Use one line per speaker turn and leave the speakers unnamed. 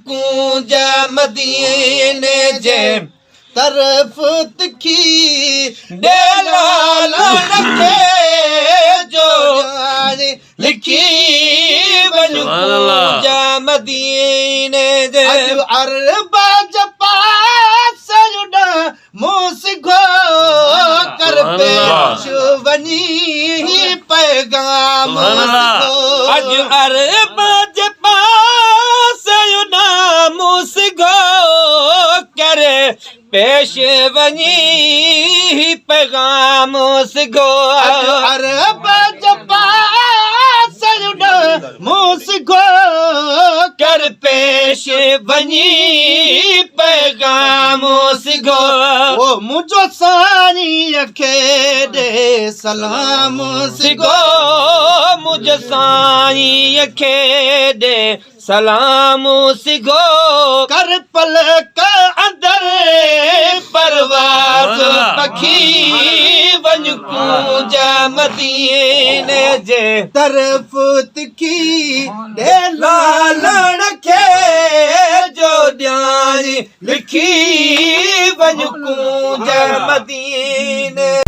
कूंज मदीने जे तरफ तिखी दे लालन के जो लिखी वञ कूंज मदीने जे अरबा जपा सयुडा मूसिगो कर पेश वनी पैगाम अज अरबा जपा सयुडा मूसिगो करे पेश वनी पैगाम सिगो अरब जपा सयुडा मूसिगो कर पेश वनी पैगाम सिगो ओ मुझो सानी खे दे सलाम सिगो मुझो साई खे दे सलाम सिगो कर पलक अंदर परवाज़ पखी वञ कूंज मदीने जे तरफ तिखी दे लालण खे जो ॾियारी लिखी वञ कूंज मदीने